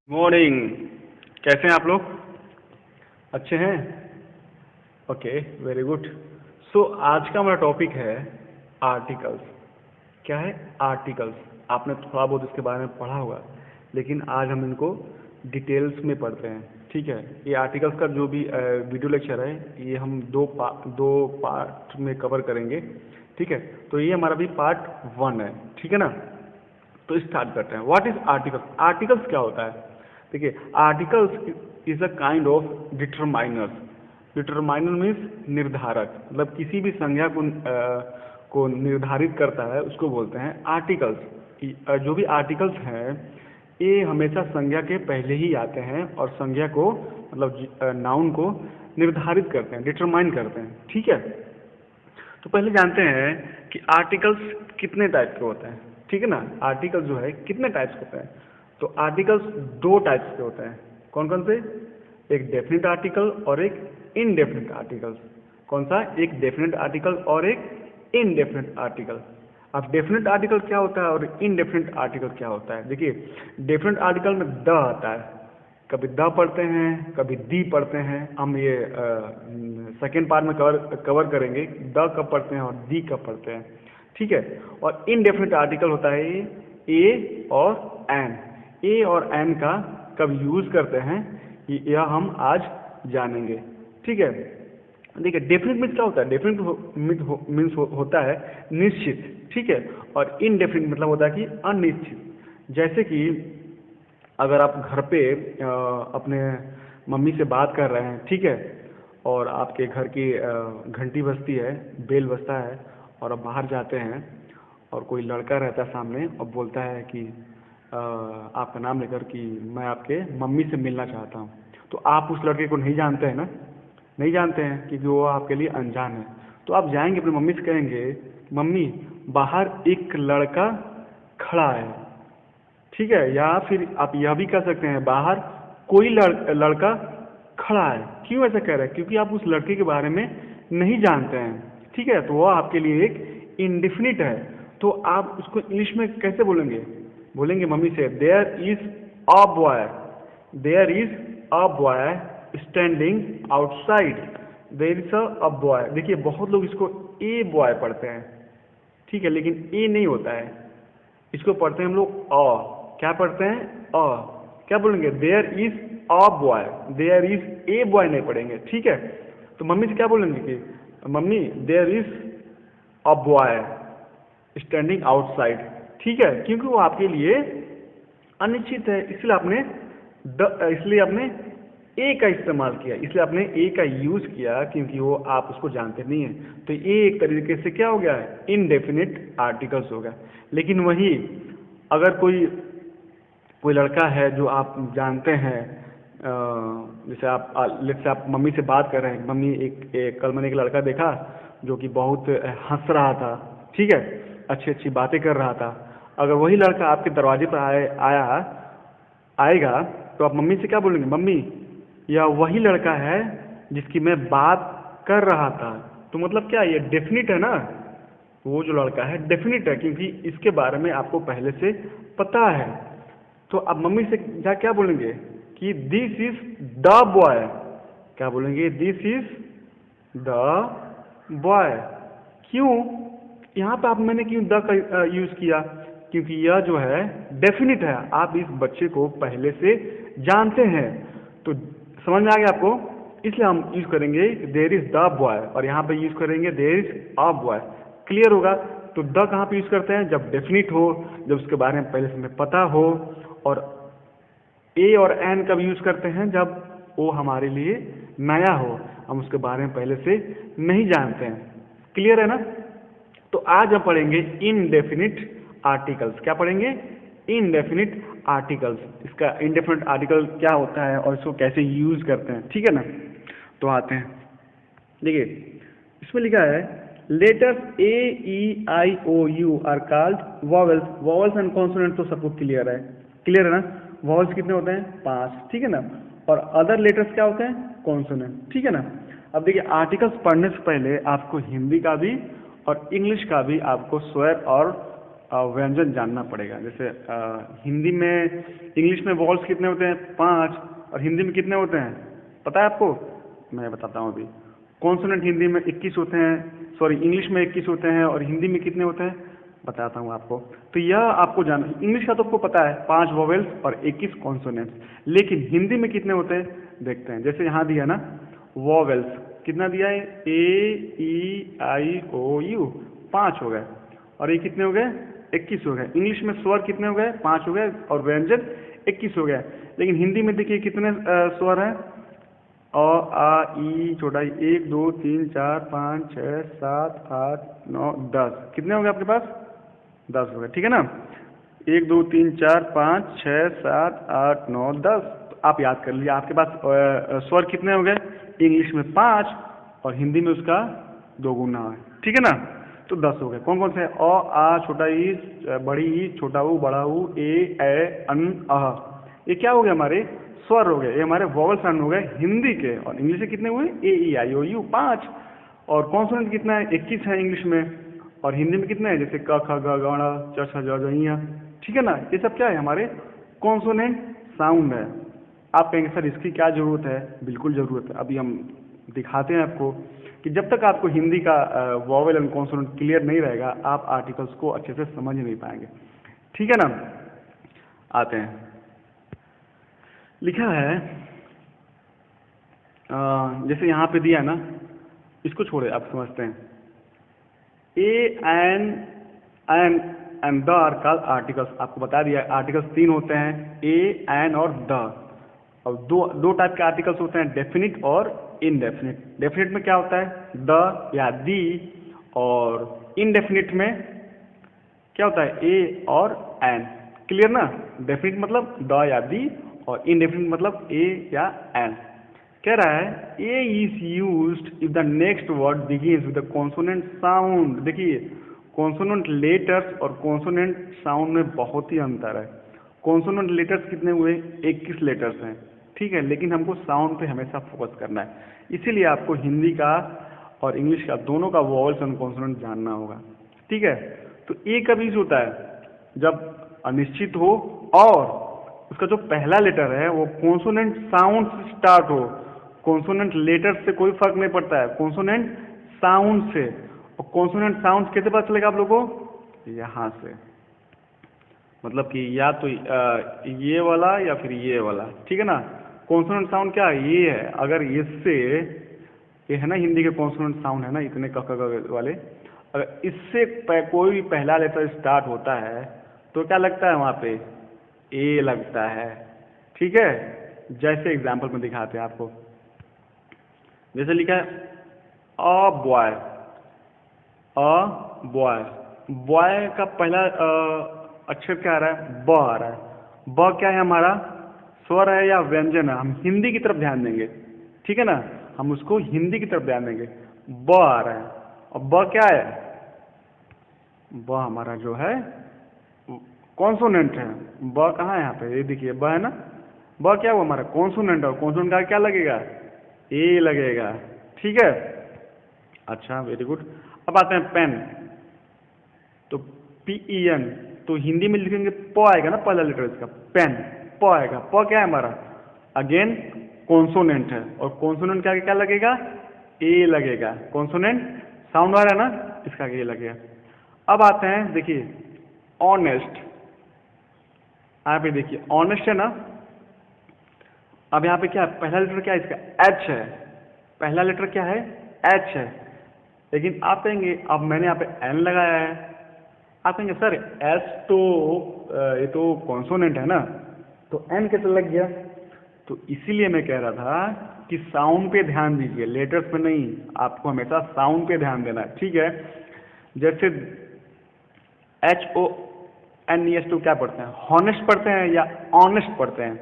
Morning. कैसे हैं आप लोग? अच्छे हैं? Okay, very good. सो आज का हमारा टॉपिक है आर्टिकल्स। क्या है? आर्टिकल्स। आपने थोड़ा बहुत इसके बारे में पढ़ा होगा, लेकिन आज हम इनको डिटेल्स में पढ़ते हैं। ठीक है, ये आर्टिकल्स का जो भी वीडियो लेक्चर है, ये हम दो पार्ट में कवर करेंगे। ठीक है, तो ये हमारा भी पार्ट 1 है। ठीक है ना? तो स्टार्ट करते हैं। What is articles? आर्टिकल्स क्या होता है? देखिए, articles is a kind of determiner. Determiner means निर्धारक, मतलब किसी भी संज्ञा को निर्धारित करता है, उसको बोलते हैं आर्टिकल्स। जो भी आर्टिकल्स हैं, ये हमेशा संज्ञा के पहले ही आते हैं और संज्ञा को, मतलब नाउन को निर्धारित करते हैं, डिटरमाइन करते हैं। ठीक है, तो पहले जानते हैं कि आर्टिकल्स कितने टाइप के होते हैं। ठीक है ना? आर्टिकल जो है कितने टाइप्स के होते हैं? तो आर्टिकल्स 2 टाइप्स के होते हैं। कौन कौन से? एक डेफिनेट आर्टिकल और एक इनडेफिनेट आर्टिकल। कौन सा? एक डेफिनेट आर्टिकल और एक इनडेफिनेट आर्टिकल। अब डेफिनेट आर्टिकल क्या होता है और इनडेफिनेट आर्टिकल क्या होता है? देखिए, डेफिनेट आर्टिकल में द आता है, कभी द पढ़ते हैं, कभी दी पढ़ते हैं। हम ये सेकेंड पार्ट में कवर करेंगे द कब पढ़ते हैं और दी कब पढ़ते हैं। ठीक है, और इनडेफिनेट आर्टिकल होता है ए और एन। ए और एन का कब यूज करते हैं, यह हम आज जानेंगे। ठीक है, देखिए, डेफिनेट मीन्स क्या होता है? डेफिनेट मीन्स होता है निश्चित। ठीक है, और इनडेफिनेट मतलब होता है कि अनिश्चित। जैसे कि अगर आप घर पे अपने मम्मी से बात कर रहे हैं, ठीक है, और आपके घर की घंटी बजती है, बेल बजता है, और आप बाहर जाते हैं और कोई लड़का रहता है सामने और बोलता है कि आपका नाम लेकर कि मैं आपके मम्मी से मिलना चाहता हूँ, तो आप उस लड़के को नहीं जानते हैं ना? नहीं जानते हैं, क्योंकि वो आपके लिए अनजान है। तो आप जाएंगे अपनी मम्मी से कहेंगे, मम्मी बाहर एक लड़का खड़ा है। ठीक है, या फिर आप यह भी कह सकते हैं बाहर कोई लड़का खड़ा है। क्यों ऐसा कह रहे हैं? क्योंकि आप उस लड़के के बारे में नहीं जानते हैं। ठीक है, तो वह आपके लिए एक इंडिफिनिट है। तो आप उसको इंग्लिश में कैसे बोलेंगे? बोलेंगे मम्मी से, there is a boy, there is a boy standing outside, there is a boy. देखिए, बहुत लोग इसको ए बॉय पढ़ते हैं। ठीक है, लेकिन ए नहीं होता है, इसको पढ़ते हैं हम लोग अ। क्या पढ़ते हैं? अ। क्या बोलेंगे? There is a boy, there is a boy नहीं पढ़ेंगे। ठीक है, तो मम्मी से क्या बोलेंगे कि mummy there is a boy standing outside. ठीक है, क्योंकि वो आपके लिए अनिश्चित है, इसलिए आपने ए का इस्तेमाल किया, इसलिए आपने ए का यूज किया, क्योंकि वो आप उसको जानते नहीं है। तो ये एक तरीके से क्या हो गया है? इनडेफिनिट आर्टिकल्स हो गया। लेकिन वही अगर कोई कोई लड़का है जो आप जानते हैं, जैसे आप मम्मी से बात कर रहे हैं, मम्मी कल मैंने एक लड़का देखा जो कि बहुत हंस रहा था। ठीक है, अच्छी अच्छी बातें कर रहा था। अगर वही लड़का आपके दरवाजे पर आएगा, तो आप मम्मी से क्या बोलेंगे? मम्मी, यह वही लड़का है जिसकी मैं बात कर रहा था। तो मतलब क्या, ये डेफिनिट है ना? वो जो लड़का है डेफिनिट है, क्योंकि इसके बारे में आपको पहले से पता है। तो अब मम्मी से क्या बोलेंगे कि दिस इज द बॉय। क्या बोलेंगे? This is the boy. क्यों यहाँ पे मैंने क्यों द का यूज किया? क्योंकि यह जो है डेफिनिट है, आप इस बच्चे को पहले से जानते हैं। तो समझ में आ गया आपको? इसलिए हम यूज करेंगे देयर इज द बॉय, और यहाँ पे यूज करेंगे there is a boy. Clear होगा? तो द कहाँ पे यूज करते हैं? जब डेफिनिट हो, जब उसके बारे में पहले से हमें पता हो। और ए और एन कब यूज करते हैं? जब वो हमारे लिए नया हो, हम उसके बारे में पहले से नहीं जानते हैं। क्लियर है ना? तो आज हम पढ़ेंगे इनडेफिनिट आर्टिकल्स। क्या पढ़ेंगे? Indefinite articles. इसका इनडेफिनिट आर्टिकल क्या होता है और इसको कैसे यूज करते हैं। ठीक है ना? तो आते हैं, देखिए इसमें लिखा है letters A E I O U are called vowels. Vowels and consonant तो सबको क्लियर है। क्लियर है ना? वॉवेल्स कितने होते हैं? 5। ठीक है ना? और अदर लेटर्स क्या होते हैं? कॉन्सोनेंट। ठीक है ना? अब देखिए, आर्टिकल्स पढ़ने से पहले आपको हिंदी का भी और इंग्लिश का भी आपको स्वैर और व्यंजन जानना पड़ेगा। जैसे हिंदी में, इंग्लिश में वॉल्स कितने होते हैं? 5। और हिंदी में कितने होते हैं पता है आपको? मैं बताता हूँ अभी। कॉन्सोनेंट हिंदी में 21 होते हैं, सॉरी इंग्लिश में 21 होते हैं, और हिंदी में कितने होते हैं बताता हूँ आपको। तो यह आपको जाना, इंग्लिश का तो आपको पता है 5 वोवेल्स और 21 कॉन्सोनेंट्स, लेकिन हिंदी में कितने होते हैं देखते हैं। जैसे यहाँ दिया ना वोवेल्स, कितना दिया है? A E I O U, 5 हो गए, और ये कितने हो गए? 21 हो गए। इंग्लिश में स्वर कितने हो गए? 5 हो गए, और व्यंजन 21 हो गए। लेकिन हिंदी में देखिए कितने स्वर हैं? अ आ ई छोटा ई, 1 2 3 4 5 6 7 8 9 10, कितने हो गए आपके पास? 10 हो गए, ठीक है ना। 1 2 3 4 5 6 7 8 9 10, तो आप याद कर लीजिए आपके पास स्वर कितने हो गए? इंग्लिश में 5 और हिंदी में उसका 2 गुना है, ठीक है ना। तो 10 हो गए। कौन कौन से? अ आ छोटा ई, बड़ी ई, छोटा ऊ, बड़ा ऊ, ए अन अह, ये क्या हो गए? हमारे स्वर हो गए, ये हमारे वोवल साउंड हो गए हिंदी के। और इंग्लिश में कितने हुए? A E I O U, 5। और कॉन्सोनेंट कितना है? 21 है इंग्लिश में, और हिंदी में कितने हैं? जैसे क ख ग घ च छ ज झ ञ, ठीक है ना। ये सब क्या है? हमारे कॉन्सोनेंट साउंड है। आप कहेंगे सर इसकी क्या जरूरत है? बिल्कुल जरूरत है। अभी हम दिखाते हैं आपको कि जब तक आपको हिंदी का वोवेल एंड कॉन्सोनेंट क्लियर नहीं रहेगा, आप आर्टिकल्स को अच्छे से समझ नहीं पाएंगे, ठीक है ना। आते हैं, लिखा है जैसे यहाँ पे दिया है ना, इसको छोड़े, आप समझते हैं। A an and the are called articles. आपको बता दिया आर्टिकल्स 3 होते हैं, ए एन और द। और दो टाइप के आर्टिकल्स होते हैं, डेफिनिट और इनडेफिनिट। डेफिनिट में क्या होता है? द या दी, और इनडेफिनिट में क्या होता है? ए और एन। क्लियर ना। डेफिनिट मतलब द या दी, और इनडेफिनिट मतलब ए या एन। कह रहा है a is used if the next word begins with the consonant sound. देखिए कॉन्सोनेंट लेटर्स और कॉन्सोनेंट साउंड में बहुत ही अंतर है। कॉन्सोनेंट लेटर्स कितने हुए? 21 लेटर्स हैं, ठीक है, लेकिन हमको साउंड पे हमेशा फोकस करना है। इसीलिए आपको हिंदी का और इंग्लिश का दोनों का वॉवल्स और कॉन्सोनेंट जानना होगा, ठीक है। तो ए कब यूज होता है? जब अनिश्चित हो और उसका जो पहला लेटर है वो कॉन्सोनेंट साउंड से स्टार्ट हो। कॉन्सोनेंट लेटर से कोई फर्क नहीं पड़ता है, कॉन्सोनेंट साउंड से। और कॉन्सोनेंट साउंड कैसे पता चलेगा आप लोगों को? यहाँ से, मतलब कि या तो ये वाला या फिर ये वाला, ठीक है ना। कॉन्सोनेंट साउंड क्या है? ये है। अगर इससे, ये है ना हिंदी के कॉन्सोनेंट साउंड है ना इतने क ख वाले, अगर इससे कोई भी पहला लेटर स्टार्ट होता है तो क्या लगता है वहाँ पे? ए लगता है, ठीक है। जैसे एग्जाम्पल में दिखाते हैं आपको, जैसे लिखा है a boy. A boy, boy का पहला अक्षर क्या आ रहा है? ब आ रहा है। ब क्या है हमारा? स्वर है या व्यंजन है? हम हिंदी की तरफ ध्यान देंगे, ठीक है ना। हम उसको हिंदी की तरफ ध्यान देंगे। ब आ रहा है, और ब क्या है? ब हमारा जो है कॉन्सोनेंट है। ब कहाँ है यहाँ पे? ये देखिए ब है ना। ब क्या हुआ हमारा? कॉन्सोनेंट। और कॉन्सोनेंट का क्या लगेगा? ए लगेगा, ठीक है। अच्छा, वेरी गुड। अब आते हैं पेन। तो PEN, तो हिंदी में लिखेंगे प आएगा ना पहला लेटर इसका, पेन, प आएगा। प क्या है हमारा? अगेन कॉन्सोनेंट है, और कॉन्सोनेंट के आगे क्या लगेगा? ए लगेगा। कॉन्सोनेंट साउंड आ रहा है ना, इसका आगे ए लगेगा। अब आते हैं, देखिए ऑनेस्ट। यहाँ पे देखिए ऑनेस्ट है ना। अब यहाँ पे क्या है? पहला लेटर क्या है इसका? एच है। पहला लेटर क्या है? एच है। लेकिन आप कहेंगे, अब मैंने यहाँ पे एन लगाया है, आप कहेंगे सर एस तो ये तो कॉन्सोनेंट है ना, तो एन कैसे लग गया? तो इसीलिए मैं कह रहा था कि साउंड पे ध्यान दीजिए, लेटर्स पे नहीं। आपको हमेशा साउंड पे ध्यान देना है, ठीक है। जैसे HONEST तो क्या पढ़ते हैं? हॉनेस्ट पढ़ते हैं या ऑनेस्ट पढ़ते हैं?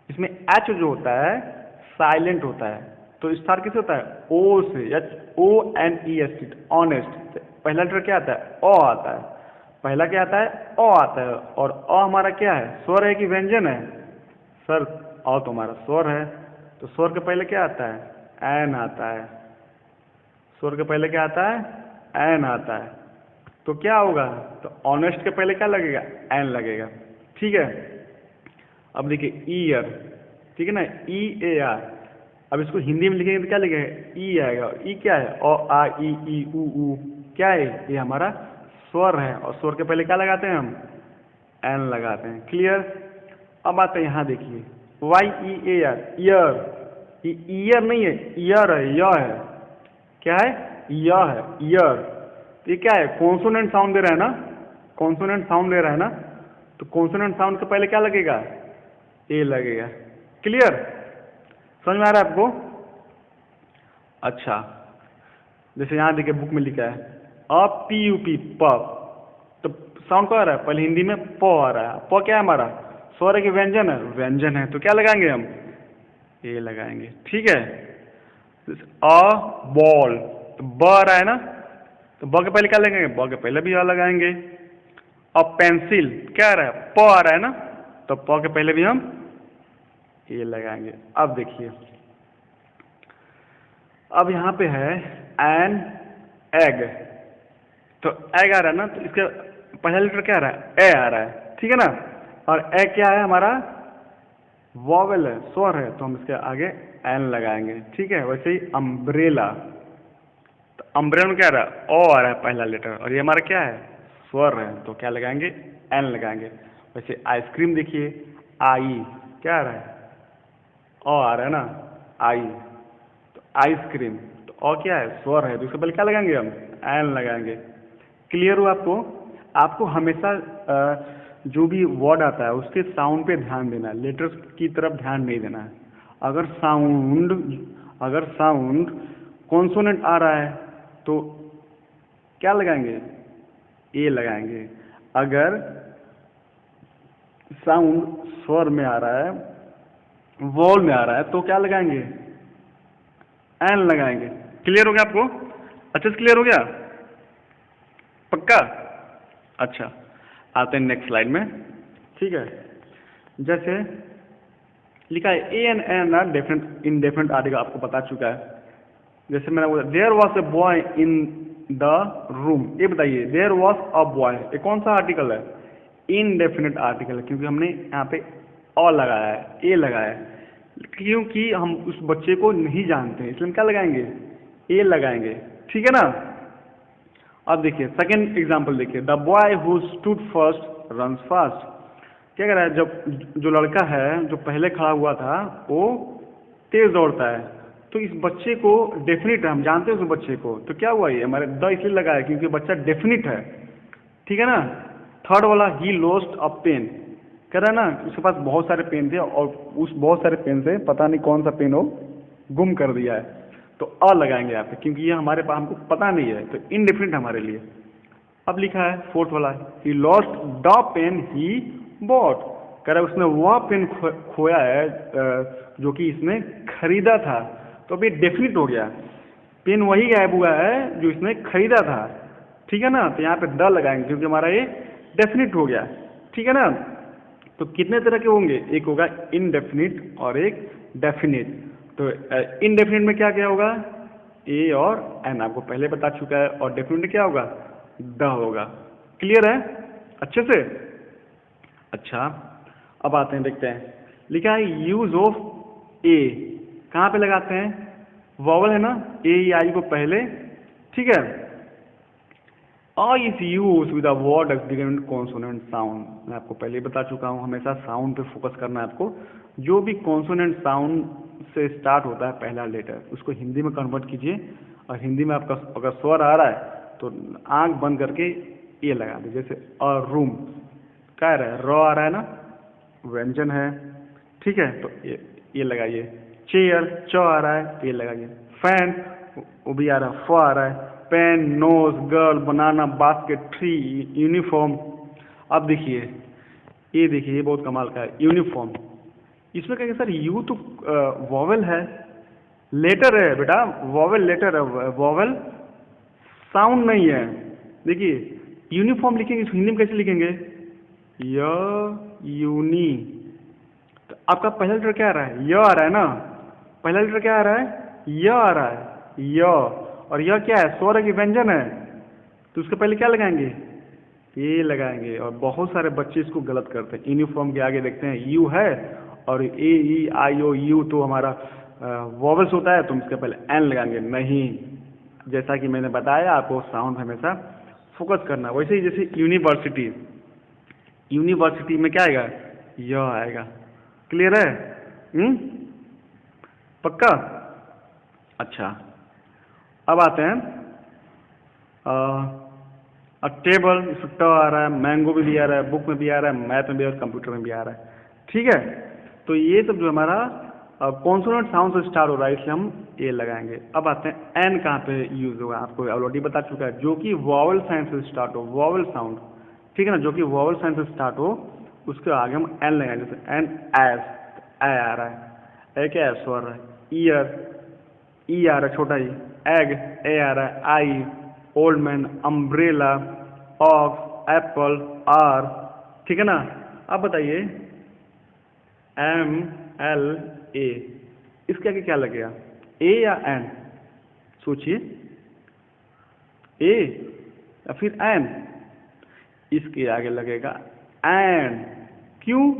इसमें एच जो होता है साइलेंट होता है, तो स्टार किसे होता है? ओ से, HONEST, ऑनेस्ट। पहला लेटर क्या आता है? ओ आता है। पहला क्या आता है? ओ आता है। और अ हमारा क्या है? स्वर है कि व्यंजन है? सर अ तो हमारा स्वर है, तो स्वर के पहले क्या आता है? एन आता है। स्वर के पहले क्या आता है? एन आता है। तो क्या होगा, तो ऑनेस्ट के पहले क्या लगेगा, एन लगेगा। ठीक है, अब देखिए ईयर, ठीक है ना, ई ए आर। अब इसको हिंदी में लिखेंगे तो क्या लिखेंगे, ई आएगा। ई क्या है, ओ आ ई ऊ, क्या है, ये हमारा स्वर है, और स्वर के पहले क्या लगाते हैं हम, एन लगाते हैं। क्लियर। अब आते हैं यहाँ देखिए, Y E A R, year. ये ईयर नहीं है, ईयर है, य है। क्या है, य है, ईयर। ये क्या है, कॉन्सोनेंट साउंड दे रहा है ना, कॉन्सोनेंट साउंड दे रहा है ना, तो कॉन्सोनेंट साउंड के पहले क्या लगेगा, ए लगेगा। क्लियर, समझ में आ रहा है आपको। अच्छा, जैसे यहाँ देखिए बुक में लिखा है अ पी यू पी, प, तो साउंड क्या आ रहा है, पहले हिंदी में प आ रहा है। प क्या है हमारा, स्वर है कि व्यंजन है, व्यंजन है, तो क्या लगाएंगे हम, ए लगाएंगे। ठीक है, अ बॉल, तो ब आ रहा है ना, तो ब के पहले क्या लगाएंगे, ब के पहले भी अ लगाएंगे। अब पेंसिल क्या आ रहा है, प आ रहा है ना, तो प के पहले भी हम ए लगाएंगे। अब देखिए, अब यहाँ पे है एन एग, तो एग आ रहा है ना, तो इसका पहला लेटर क्या आ रहा है, ए आ रहा है। ठीक है ना, और ए क्या है हमारा, वॉवेल है, स्वर है, तो हम इसके आगे एन लगाएंगे। ठीक है, वैसे ही अम्ब्रेला, तो अम्ब्रेला में क्या आ रहा है, ओ आ रहा है पहला लेटर, और ये हमारा क्या है, स्वर है, तो क्या लगाएंगे, एन लगाएंगे। वैसे आइसक्रीम देखिए, आई क्या आ रहा है, ओ आ रहा है ना, आई, तो आइसक्रीम, तो ओ क्या है, स्वर है, तो इसके पहले क्या लगाएंगे हम, एन लगाएंगे। क्लियर हो आपको। आपको हमेशा जो भी वर्ड आता है उसके साउंड पे ध्यान देना है, लेटर्स की तरफ ध्यान नहीं देना है। अगर साउंड कॉन्सोनेंट आ रहा है तो क्या लगाएंगे, ए लगाएंगे। अगर साउंड स्वर में आ रहा है, वॉल में आ रहा है, तो क्या लगाएंगे, एन लगाएंगे। क्लियर हो गया आपको, अच्छे से क्लियर हो गया, पक्का। अच्छा, आते हैं नेक्स्ट स्लाइड में। ठीक है, जैसे लिखा है a an an are definite indefinite article, आपको बता चुका है। जैसे मैंने बोला there was a boy in the room, ये बताइए देयर वॉज अ बॉय, ये कौन सा आर्टिकल है, इनडेफिनेट आर्टिकल है, क्योंकि हमने यहाँ पे अ लगाया है, ए लगाया है, क्योंकि हम उस बच्चे को नहीं जानते हैं, इसलिए हम क्या लगाएंगे, ए लगाएंगे। ठीक है ना। अब देखिए सेकंड एग्जांपल देखिए, the boy who stood first runs fast, क्या कह रहा है, जब जो लड़का है जो पहले खड़ा हुआ था वो तेज दौड़ता है, तो इस बच्चे को डेफिनिट है, हम जानते हैं उस बच्चे को, तो क्या हुआ, ये हमारे द इसलिए लगा है क्योंकि बच्चा डेफिनिट है। ठीक है ना। थर्ड वाला ही लॉस्ट अ पेन, कह रहा है ना उसके पास बहुत सारे पेन थे और उस बहुत सारे पेन से पता नहीं कौन सा पेन हो गुम कर दिया है, तो अ लगाएंगे यहाँ पे, क्योंकि ये हमारे पास हमको पता नहीं है, तो इनडेफिनिट हमारे लिए। अब लिखा है फोर्थ वाला, he lost the pen he bought, कह रहा है उसने वह पेन खोया है जो कि इसने खरीदा था, तो अभी डेफिनिट हो गया, पेन वही गायब हुआ है जो इसने खरीदा था। ठीक है ना, तो यहाँ पे द लगाएंगे क्योंकि हमारा ये डेफिनिट हो गया। ठीक है ना। तो कितने तरह के होंगे, एक होगा इनडेफिनिट और एक डेफिनिट। तो इनडेफिनिट में क्या क्या होगा, ए और एन आपको पहले बता चुका है, और डेफिनिट में क्या होगा, द होगा। क्लियर है अच्छे से। अच्छा, अब आते हैं देखते हैं, लिखा है यूज ऑफ ए, कहाँ पे लगाते हैं, वॉवल है ना, ए आई को पहले। ठीक है, और is use with a word beginning consonant sound, मैं आपको पहले ही बता चुका हूँ, हमेशा साउंड पे फोकस करना है आपको। जो भी कॉन्सोनेंट साउंड से स्टार्ट होता है पहला लेटर, उसको हिंदी में कन्वर्ट कीजिए, और हिंदी में आपका अगर स्वर आ रहा है तो आंख बंद करके ए लगा दीजिए। जैसे अ रूम क्या आ रहा है, र आ रहा है ना, व्यंजन है। ठीक है, तो ये लगाइए। चेयर च आ रहा है, ये लगाइए। फैन वो भी आ रहा है, फ आ रहा है। पेन, नोज, गर्ल, बनाना, बास्केट, ट्री, यूनिफॉर्म। अब देखिए ये देखिए, ये बहुत कमाल का है, यूनिफॉर्म। इसमें कहेंगे सर यू तो वॉवेल है, लेटर है बेटा, वॉवेल लेटर है, वॉवेल साउंड नहीं है। देखिए यूनिफॉर्म लिखेंगे, इसको हिंदी में कैसे लिखेंगे, यूनी, तो आपका पहला लेटर क्या आ रहा है, य आ रहा है ना, पहला लेटर क्या आ रहा है, य आ रहा है, य, और यह क्या है, स्वर है कि व्यंजन है, तो उसके पहले क्या लगाएंगे, ए लगाएंगे। और बहुत सारे बच्चे इसको गलत करते हैं, यूनिफॉर्म के आगे देखते हैं यू है और ए ई आई ओ यू तो हमारा वॉवल्स होता है, तो उसके पहले एन लगाएंगे। नहीं, जैसा कि मैंने बताया आपको साउंड हमेशा फोकस करना। वैसे ही जैसे यूनिवर्सिटी, यूनिवर्सिटी में क्या आएगा, य आएगा। क्लियर है? पक्का? अच्छा, अब आते हैं टेबल, इसमें ट आ रहा है, मैंगो में भी आ रहा है, बुक में भी आ रहा है, मैथ में भी और कंप्यूटर में भी आ रहा है। ठीक है, तो ये सब जो हमारा कॉन्सोनेंट साउंड से स्टार्ट हो रहा है, इसलिए हम ए लगाएंगे। अब आते हैं एन कहाँ पे यूज होगा, आपको ऑलरेडी बता चुका है, जो कि वॉवल साउंड से स्टार्ट हो, वॉवल साउंड, ठीक है ना, जो कि वॉवल साउंड से स्टार्ट हो, उसके आगे हम एन लगाएंगे। जैसे एन एस, ए आ रहा है, ए क्या है, स्वर है। ईयर, ई आ रहा है छोटा ही। एग, ए आ रहा है। I, old man, umbrella, ox, apple, R, ठीक है ना। अब बताइए एम एल ए, इसके आगे क्या लगेगा, ए या एन, सोचिए, ए या फिर एन? इसके आगे लगेगा एन। क्यों?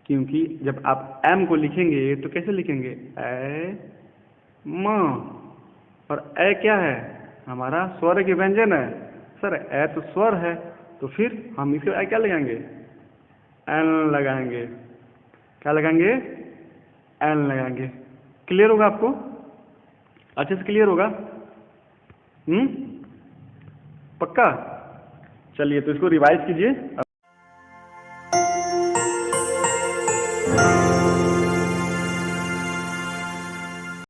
क्योंकि जब आप एम को लिखेंगे तो कैसे लिखेंगे, ए म, और ए क्या है, हमारा स्वर की व्यंजन है। सर ए तो स्वर है, तो फिर हम इसके आगे क्या लगाएंगे, एन लगाएंगे। क्या लगाएंगे, एन लगाएंगे। क्लियर होगा आपको, अच्छे से क्लियर होगा? पक्का? चलिए तो इसको रिवाइज कीजिए।